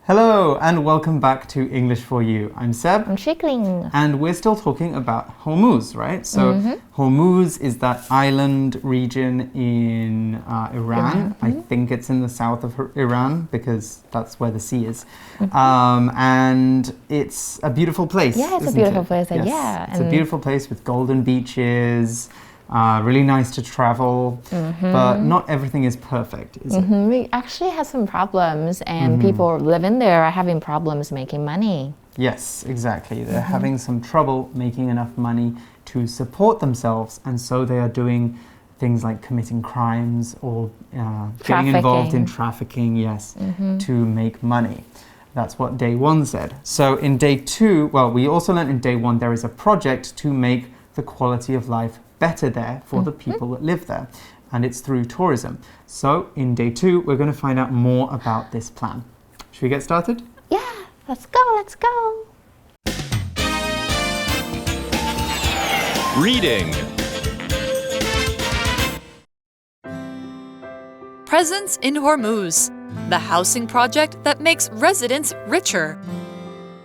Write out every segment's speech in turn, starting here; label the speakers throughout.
Speaker 1: Hello and welcome back to English for You. I'm Seb.
Speaker 2: I'm Shikling.
Speaker 1: And we're still talking about Hormuz, right? So Hormuz is that island region in Iran. I think it's in the south of Iran because that's where the sea is. And it's a beautiful place.
Speaker 2: Yeah, it's a beautiful place.
Speaker 1: Yes.
Speaker 2: Yeah.
Speaker 1: It's a beautiful place with golden beaches. Really nice to travel, but not everything is perfect, is it?
Speaker 2: We actually have some problems, and people living there are having problems making money.
Speaker 1: Yes, exactly. They're having some trouble making enough money to support themselves, and so they are doing things like committing crimes or getting involved in trafficking, to make money. That's what day one said. So in day two, well, we also learned in day one there is a project to make the quality of life better there for the people that live there, and it's through tourism. So in day two, we're going to find out more about this plan. Should we get started?
Speaker 2: Yeah, let's go.
Speaker 3: Reading. Presence in Hormuz, the housing project that makes residents richer.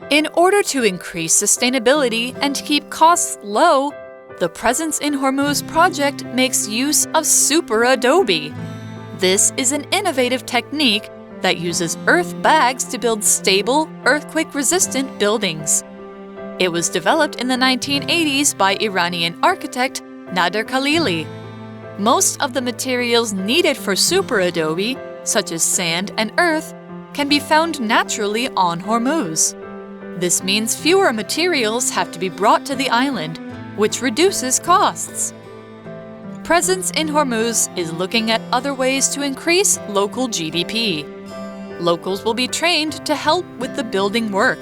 Speaker 3: In order to increase sustainability and keep costs low, the Presence in Hormuz project makes use of super adobe. This is an innovative technique that uses earth bags to build stable, earthquake-resistant buildings. It was developed in the 1980s by Iranian architect Nader Khalili. Most of the materials needed for super adobe, such as sand and earth, can be found naturally on Hormuz. This means fewer materials have to be brought to the island, which reduces costs. Presence in Hormuz is looking at other ways to increase local GDP. Locals will be trained to help with the building work.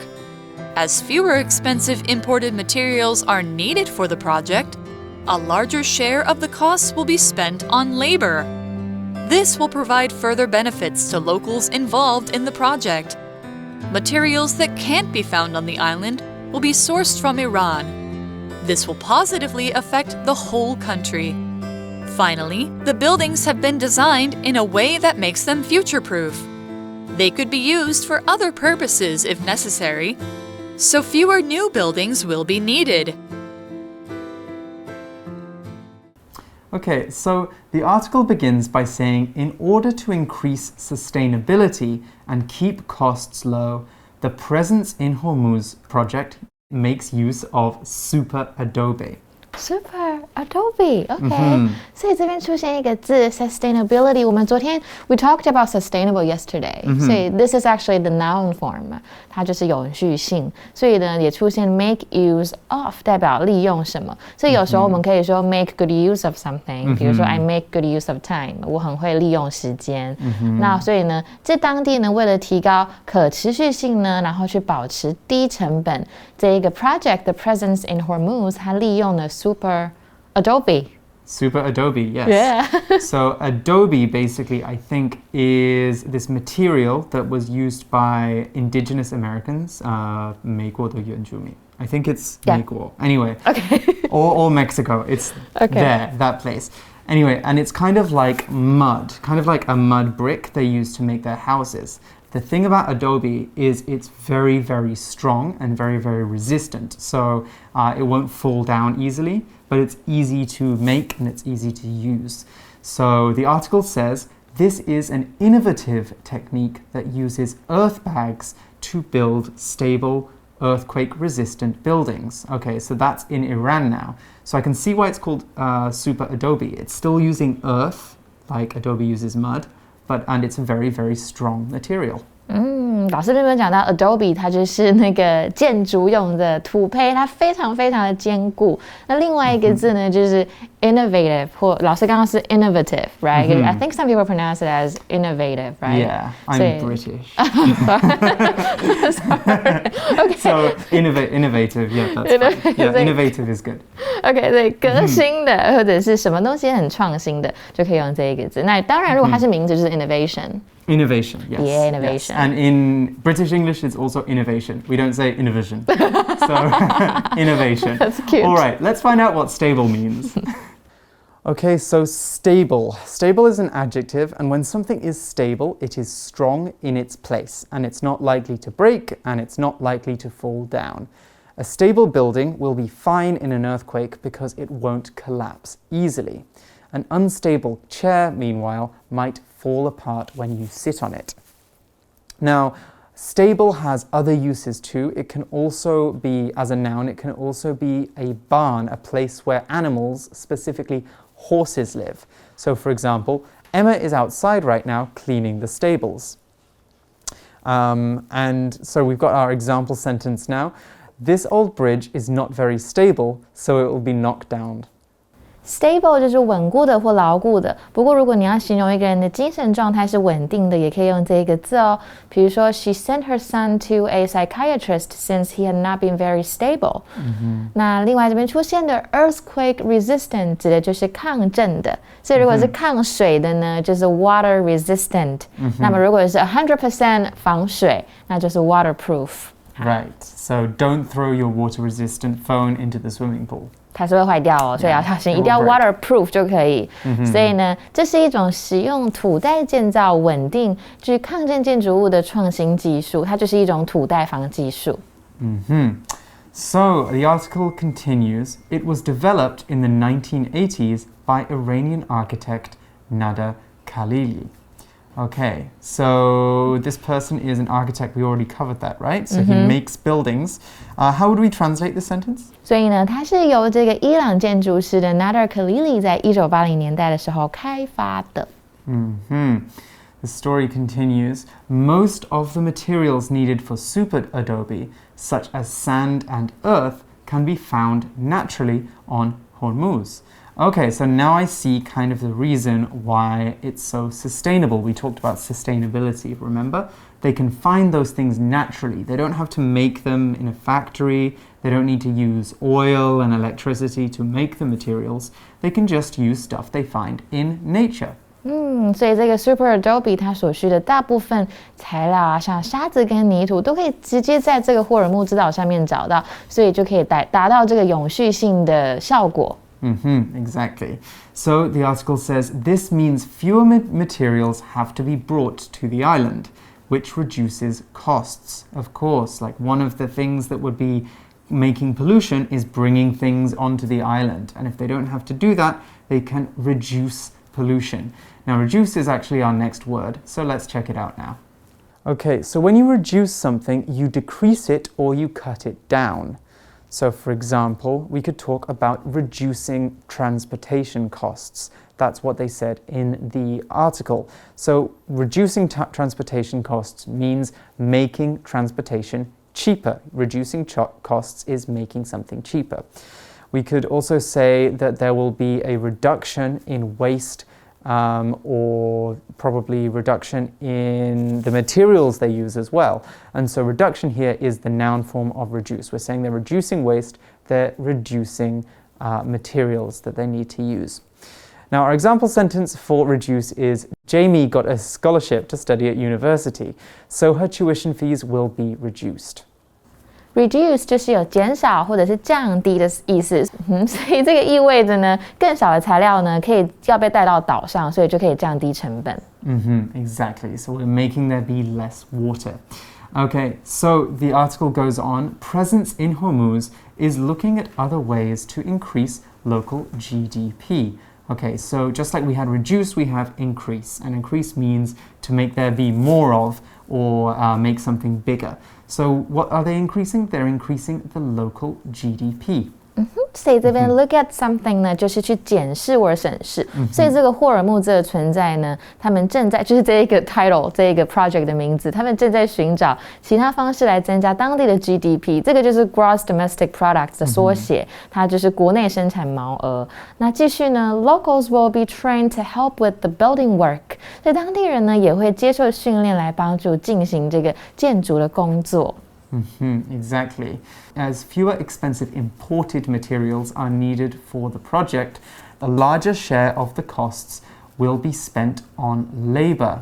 Speaker 3: As fewer expensive imported materials are needed for the project, a larger share of the costs will be spent on labor. This will provide further benefits to locals involved in the project. Materials that can't be found on the island will be sourced from Iran. This will positively affect the whole country. Finally, the buildings have been designed in a way that makes them future-proof. They could be used for other purposes if necessary, so fewer new buildings will be needed.
Speaker 1: Okay, so the article begins by saying, in order to increase sustainability and keep costs low, the Presence in Hormuz project makes use of super adobe.
Speaker 2: Super adobe, okay. 所以这边出现一个字 sustainability. 我们昨天 we talked about sustainable yesterday. 所以 this is actually the noun form. 它就是永续性。所以呢，也出现 make use of 代表利用什么。所以有时候我们可以说 make good use of something. 比如说 I make good use of time. 我很会利用时间。那所以呢，这当地呢，为了提高可持续性呢，然后去保持低成本，这一个 project The Presence in Hormuz 它利用了Super adobe.
Speaker 1: Super adobe, yes.
Speaker 2: Yeah.
Speaker 1: So adobe basically, I think, is this material that was used by indigenous Americans, 美国的原住民. I think it's 美国. Anyway, or Mexico. It's there, that place. Anyway, and it's kind of like mud, kind of like a mud brick they use to make their houses. The thing about adobe is it's very, very strong and very, very resistant. So it won't fall down easily, but it's easy to make and it's easy to use. So the article says, this is an innovative technique that uses earth bags to build stable, earthquake-resistant buildings. Okay, so that's in Iran now. So I can see why it's called super adobe. It's still using earth, like adobe uses mud, and it's a very, very strong material.
Speaker 2: 老师这边讲到 adobe 它就是那个建筑用的土坯，它非常非常的坚固。那另外一个字呢，就是 innovative， 或老师刚刚是 innovative, right? I think some people pronounce it as innovative, right?
Speaker 1: Yeah, I'm British.
Speaker 2: Sorry. Okay.
Speaker 1: So innovative, yeah, that's fine. Yeah, innovative is good.
Speaker 2: Okay, 对，革新的或者是什么东西很创新的，就可以用这一个字。那当然，如果它是名字，就是 innovation.
Speaker 1: Innovation, yes.
Speaker 2: Yeah, innovation.
Speaker 1: Yes. And in British English, it's also innovation. We don't say innovation. So, innovation.
Speaker 2: That's cute.
Speaker 1: All right, let's find out what stable means. Okay, so stable. Stable is an adjective, and when something is stable, it is strong in its place, and it's not likely to break, and it's not likely to fall down. A stable building will be fine in an earthquake because it won't collapse easily. An unstable chair, meanwhile, might fall apart when you sit on it. Now, stable has other uses too. It can also be, as a noun, it can also be a barn, a place where animals, specifically horses, live. So, for example, Emma is outside right now cleaning the stables. And so we've got our example sentence now. This old bridge is not very stable, so it will be knocked down.
Speaker 2: Stable 就是稳固的或牢固的。不过，如果你要形容一个人的精神状态是稳定的，也可以用这个字哦。比如说 ，She sent her son to a psychiatrist since he had not been very stable。那另外这边出现的 earthquake resistant 指的就是抗震的，所以如果是抗水的呢，就是 water resistant。那么如果是 100% 防水，那就是 waterproof。Right.
Speaker 1: So don't throw your water-resistant phone into the swimming pool.
Speaker 2: 它是会坏掉哦，所以要小心，一定要 waterproof 就可以。所以呢，这是一种使用土袋建造稳定、具抗震建筑物的创新技术，它就是一种土袋防技术。
Speaker 1: So the article continues. It was developed in the 1980s by Iranian architect Nader Khalili. Okay, so this person is an architect. We already covered that, right? So he makes buildings. How would we translate this sentence?
Speaker 2: 所以呢，它是由这个伊朗建筑师的 Nader Khalili 在1980年代的时候开发的。
Speaker 1: The story continues. Most of the materials needed for super adobe, such as sand and earth, can be found naturally on Hormuz. Okay, so now I see kind of the reason why it's so sustainable. We talked about sustainability, remember? They can find those things naturally. They don't have to make them in a factory. They don't need to use oil and electricity to make the materials. They can just use stuff they find in nature.
Speaker 2: 所以这个 Super Adobe 它所需的大部分材料啊，像沙子跟泥土，都可以直接在这个霍尔木兹岛上面找到，所以就可以达到这个永续性的效果。
Speaker 1: Exactly. So the article says this means fewer materials have to be brought to the island, which reduces costs. Of course, like one of the things that would be making pollution is bringing things onto the island. And if they don't have to do that, they can reduce pollution. Now, reduce is actually our next word, so let's check it out now. Okay, so when you reduce something, you decrease it or you cut it down. So, for example, we could talk about reducing transportation costs. That's what they said in the article. So, reducing transportation costs means making transportation cheaper. Reducing costs is making something cheaper. We could also say that there will be a reduction in waste or probably reduction in the materials they use as well. And so reduction here is the noun form of reduce. We're saying they're reducing waste, they're reducing materials that they need to use. Now, our example sentence for reduce is Jamie got a scholarship to study at university, so her tuition fees will be reduced.
Speaker 2: Reduce 就是有减少或者是降低的意思，所以这个意味着呢，更少的材料呢，要被带到岛上，所以就可以降低成本。
Speaker 1: Exactly. So we're making there be less water. Okay, so the article goes on. Presence in Hormuz is looking at other ways to increase local GDP. Okay, so just like we had reduce, we have increase. And increase means to make there be more of or make something bigger. So what are they increasing? They're increasing the local GDP.
Speaker 2: 所以这边 look at something 呢，就是去检视或者审视。所以这个霍尔木兹的存在呢，他们正在就是这一个 title 这一个 project 的名字，他们正在寻找其他方式来增加当地的 GDP。这个就是 Gross Domestic Product 的缩写，它就是国内生产毛额。那继续呢 ，Locals will be trained to help with the building work。所以当地人呢也会接受训练来帮助进行这个建筑的工作。
Speaker 1: Exactly. As fewer expensive imported materials are needed for the project, a larger share of the costs will be spent on labor.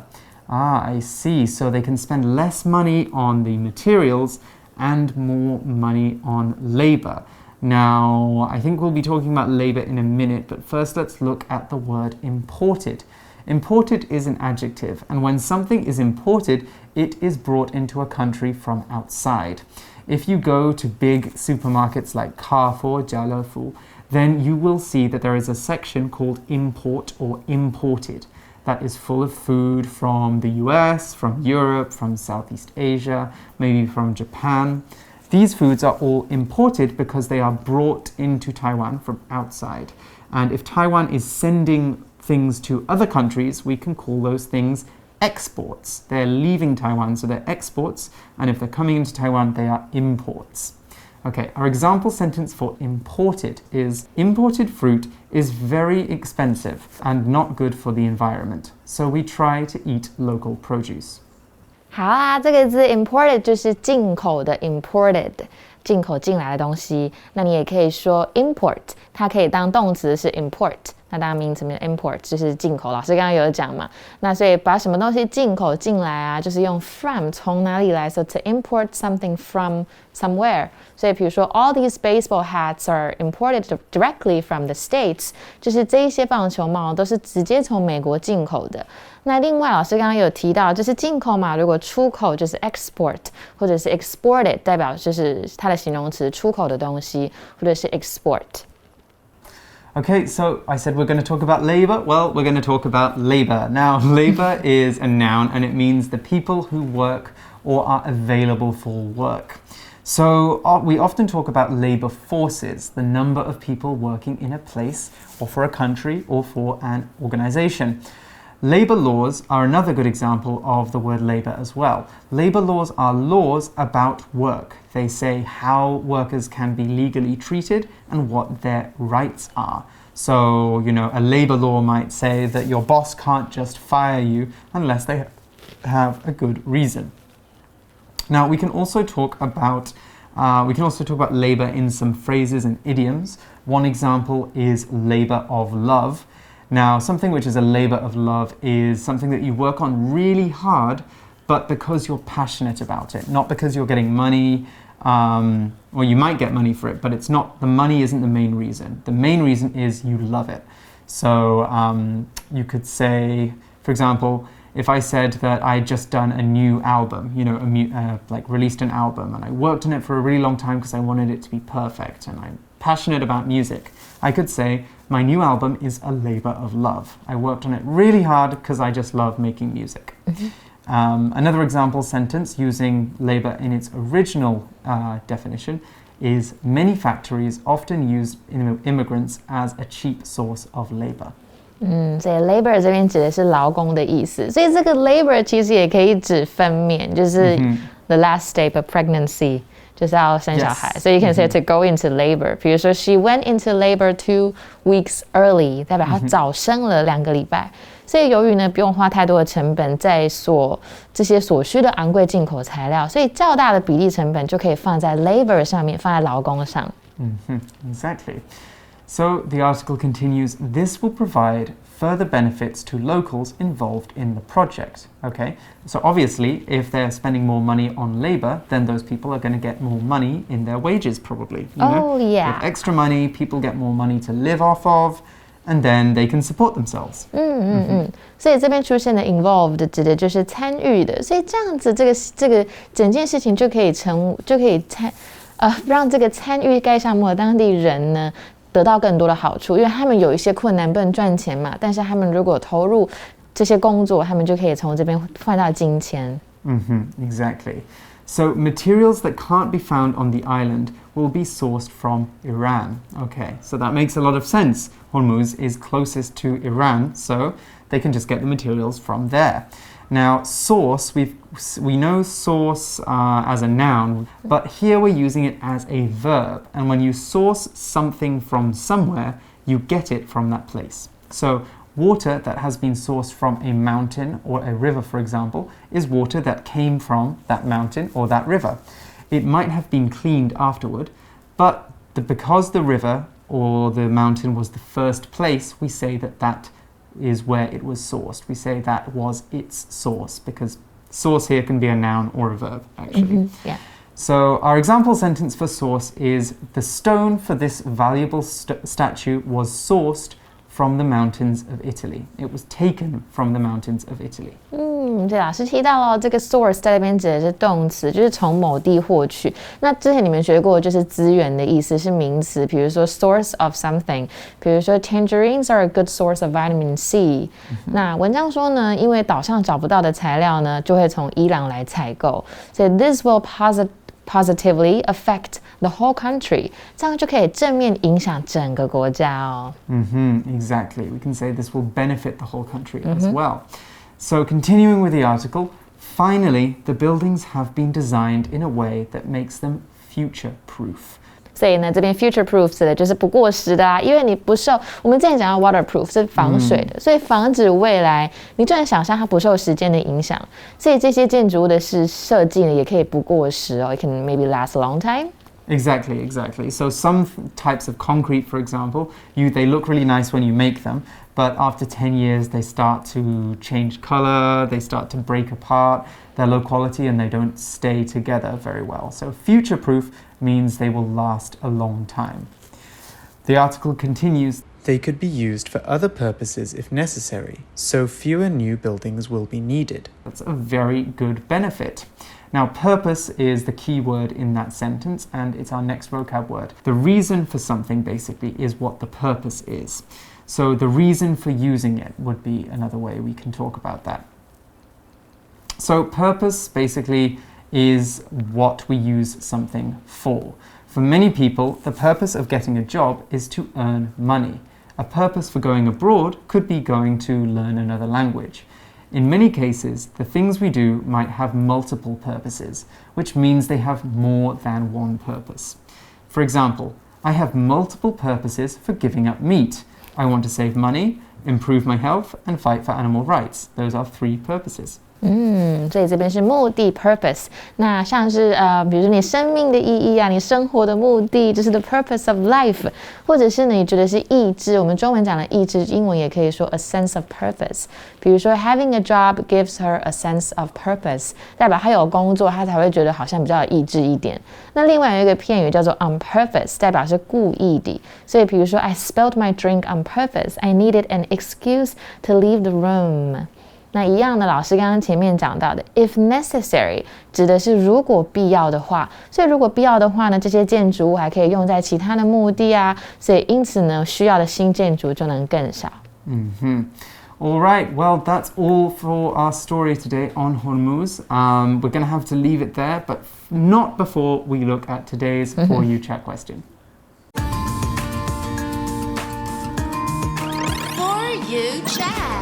Speaker 1: I see. So they can spend less money on the materials and more money on labor. Now, I think we'll be talking about labor in a minute, but first let's look at the word imported. Imported is an adjective, and when something is imported, it is brought into a country from outside. If you go to big supermarkets like Carrefour, 家乐福, then you will see that there is a section called import or imported that is full of food from the US, from Europe, from Southeast Asia, maybe from Japan. These foods are all imported because they are brought into Taiwan from outside. And if Taiwan is sending things to other countries, we can call those things exports. They're leaving Taiwan, so they're exports. And if they're coming into Taiwan, they are imports. Okay, our example sentence for imported is imported fruit is very expensive and not good for the environment. So we try to eat local produce.
Speaker 2: 好啊，这个字 imported 就是进口的 imported， 进口进来的东西。那你也可以说 import， 它可以当动词是 import， 那当名词 import 就是进口。老师刚刚有讲嘛，那所以把什么东西进口进来啊，就是用 from 从哪里来 ，so to import something from somewhere。所以比如说 all these baseball hats are imported directly from the States， 就是这一些棒球帽都是直接从美国进口的。那另外老师刚刚有提到，就是进口嘛，如果出口就是 export， 或者是 exported， 代表就是它的形容词出口的东西，或者是 export。Okay,
Speaker 1: so I said we're going to talk about labor. Well, we're going to talk about labor. Now, labor is a noun and it means the people who work or are available for work. So we often talk about labor forces, the number of people working in a place or for a country or for an organization. Labor laws are another good example of the word labor as well. Labor laws are laws about work. They say how workers can be legally treated and what their rights are. So, you know, a labor law might say that your boss can't just fire you unless they have a good reason. Now, we can also talk about labor in some phrases and idioms. One example is labor of love. Now, something which is a labor of love is something that you work on really hard, but because you're passionate about it, not because you're getting money, or you might get money for it, but it's not, the money isn't the main reason. The main reason is you love it. So you could say, for example, if I said that I had just done a new album, you know, like released an album, and I worked on it for a really long time because I wanted it to be perfect, and I'm passionate about music, I could say, my new album is a labor of love. I worked on it really hard because I just love making music. Another example sentence using labor in its original definition is many factories often use immigrants as a cheap source of labor.
Speaker 2: 所以 labor 这边指的是劳工的意思，所以这个 labor 其实也可以指分娩，就是 the last stage of pregnancy， 就是要生小孩。So you can say to go into labor。比如说 she went into labor 2 weeks early， 代表她早生了2个礼拜。所以由于呢不用花太多的成本在这些所需的昂贵进口材料，所以较大的比例成本就可以放在 labor 上面，放在劳工上。
Speaker 1: Exactly. So the article continues, this will provide further benefits to locals involved in the project. Okay, so obviously if they're spending more money on labor, then those people are going to get more money in their wages probably. You know?
Speaker 2: Yeah.
Speaker 1: With extra money, people get more money to live off of, and then they can support themselves.
Speaker 2: 所以这边出现的 involved 指的就是参与的，所以这样子这个整件事情就可以让这个参与该项目的当地人呢得到更多的好处，因为他们有一些困难不能赚钱嘛，但是他们如果投入这些工作，他们就可以从这边换到金钱。
Speaker 1: Exactly. So materials that can't be found on the island will be sourced from Iran. Okay, so that makes a lot of sense. Hormuz is closest to Iran, so they can just get the materials from there. Now, source, we know source as a noun, but here we're using it as a verb. And when you source something from somewhere, you get it from that place. So water that has been sourced from a mountain or a river, for example, is water that came from that mountain or that river. It might have been cleaned afterward, but because the river or the mountain was the first place, we say that is where it was sourced. We say that was its source, because source here can be a noun or a verb, actually.
Speaker 2: Yeah.
Speaker 1: So our example sentence for source is the stone for this valuable statue was sourced from the mountains of Italy. It was taken from the mountains of Italy.
Speaker 2: 对，老师提到了这个 source 在这边指的是动词，就是从某地获取。那之前你们学过，就是资源的意思是名词，比如说 source of something， 比如说 tangerines are a good source of vitamin C。那文章说呢，因为岛上找不到的材料呢，就会从伊朗来采购，所以 this will positively affect the whole country. 这样就可以正面影响整个国家哦。
Speaker 1: Exactly. We can say this will benefit the whole country as well. So continuing with the article, finally, the buildings have been designed in a way that makes them future-proof.
Speaker 2: 所以呢，这边 future-proof 指的就是不过时的啊，因为你不受，我们之前讲到 waterproof 是防水的，所以防止未来，你就能想象它不受时间的影响。所以这些建筑物的设计呢，也可以不过时哦，it can maybe last a long time.
Speaker 1: Exactly. So some types of concrete, for example, they look really nice when you make them, but after 10 years they start to change color, they start to break apart, they're low quality and they don't stay together very well. So future-proof means they will last a long time. The article continues, they could be used for other purposes if necessary, so fewer new buildings will be needed. That's a very good benefit. Now, purpose is the key word in that sentence, and it's our next vocab word. The reason for something, basically, is what the purpose is. So the reason for using it would be another way we can talk about that. So purpose, basically, is what we use something for. For many people, the purpose of getting a job is to earn money. A purpose for going abroad could be going to learn another language. In many cases, the things we do might have multiple purposes, which means they have more than one purpose. For example, I have multiple purposes for giving up meat. I want to save money, improve my health, and fight for animal rights. Those are 3 purposes.
Speaker 2: 所以这边是目的 purpose。那像是比如说你生命的意义啊，你生活的目的，就是 the purpose of life。或者是呢，你觉得是意志，我们中文讲的意志，英文也可以说 a sense of purpose。比如说 having a job gives her a sense of purpose， 代表她有工作，她才会觉得好像比较有意志一点。那另外有一个片语叫做 on purpose， 代表是故意的。所以比如说 I spilled my drink on purpose. I needed an excuse to leave the room。那一样的，老师刚刚前面讲到的 if necessary 指的是如果必要的话，所以如果必要的话呢，这些建筑物还可以用在其他的目的啊，所以因此呢，需要的新建筑就能更少。
Speaker 1: All right, well, that's all for our story today on Hormuz. We're going to have to leave it there, but not before we look at today's For You Chat question.
Speaker 4: For You Chat.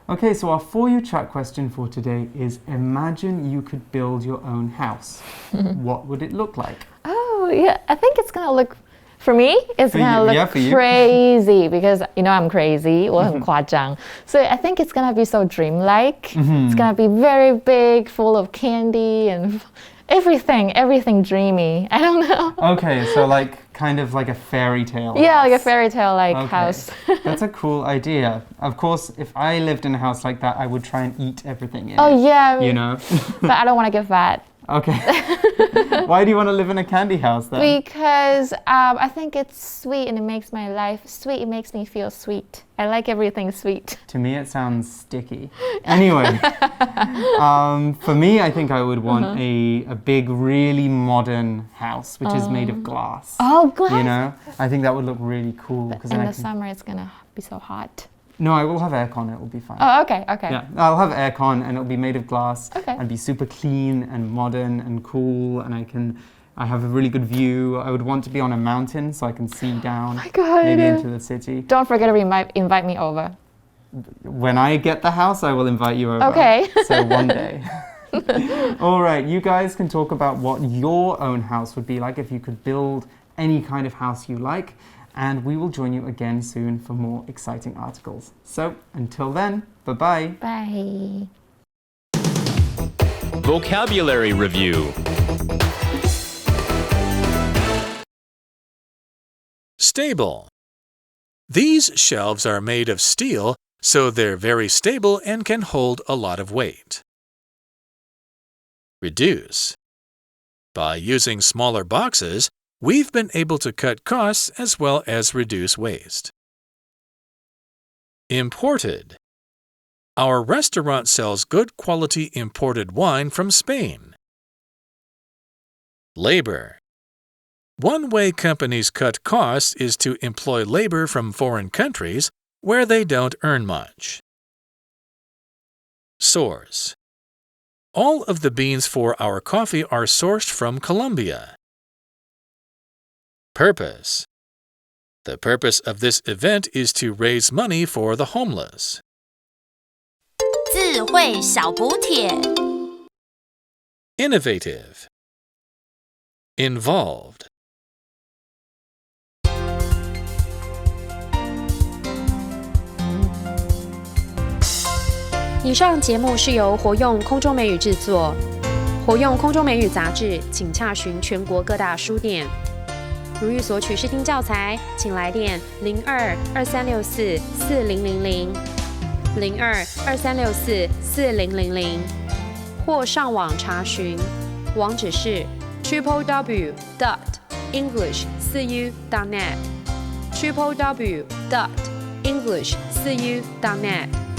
Speaker 1: Okay, so our For You Chat question for today is, imagine you could build your own house. What would it look like?
Speaker 2: Oh, yeah, I think it's going to look, for me, it's going to look crazy because, you know, I'm crazy. 我很夸张. So I think it's going to be so dreamlike. It's going to be very big, full of candy and everything dreamy. I don't know.
Speaker 1: Okay, so kind of like a fairy tale.
Speaker 2: Yeah,
Speaker 1: house.
Speaker 2: like a fairy tale house.
Speaker 1: That's a cool idea. Of course, if I lived in a house like that, I would try and eat everything in
Speaker 2: it.
Speaker 1: Yeah. You know?
Speaker 2: But I don't want to get fat.
Speaker 1: Okay. Why do you want to live in a candy house then?
Speaker 2: Because I think it's sweet and it makes my life sweet. It makes me feel sweet. I like everything sweet.
Speaker 1: To me, it sounds sticky. Anyway, for me, I think I would want a big, really modern house, which is made of glass.
Speaker 2: Oh, glass!
Speaker 1: You know? I think that would look really cool.
Speaker 2: But in the summer, it's going to be so hot.
Speaker 1: No, I will have aircon. It will be fine.
Speaker 2: Oh, okay.
Speaker 1: Yeah, I'll have aircon and it'll be made of glass.
Speaker 2: Okay.
Speaker 1: And be super clean and modern and cool, and I have a really good view. I would want to be on a mountain so I can see down.
Speaker 2: Oh my God.
Speaker 1: Maybe into the city.
Speaker 2: Don't forget to invite me over.
Speaker 1: When I get the house, I will invite you over.
Speaker 2: Okay.
Speaker 1: So one day. All right, you guys can talk about what your own house would be like if you could build any kind of house you like. And we will join you again soon for more exciting articles. So, until then, bye-bye.
Speaker 2: Bye.
Speaker 5: Vocabulary Review. Stable. These shelves are made of steel, so they're very stable and can hold a lot of weight. Reduce. By using smaller boxes, we've been able to cut costs as well as reduce waste. Imported. Our restaurant sells good quality imported wine from Spain. Labor. One way companies cut costs is to employ labor from foreign countries where they don't earn much. Source. All of the beans for our coffee are sourced from Colombia. Purpose. The purpose of this event is to raise money for the homeless.
Speaker 4: 智慧小补帖
Speaker 5: Innovative. Involved.
Speaker 6: 以上节目是由活用空中美语制作。活用空中美语杂志，请洽询全国各大书店。如欲索取试听教材，请来电02-2364-4000 02-2364-4000，或上网查询，网址是 www.english4u.net www.english4u.net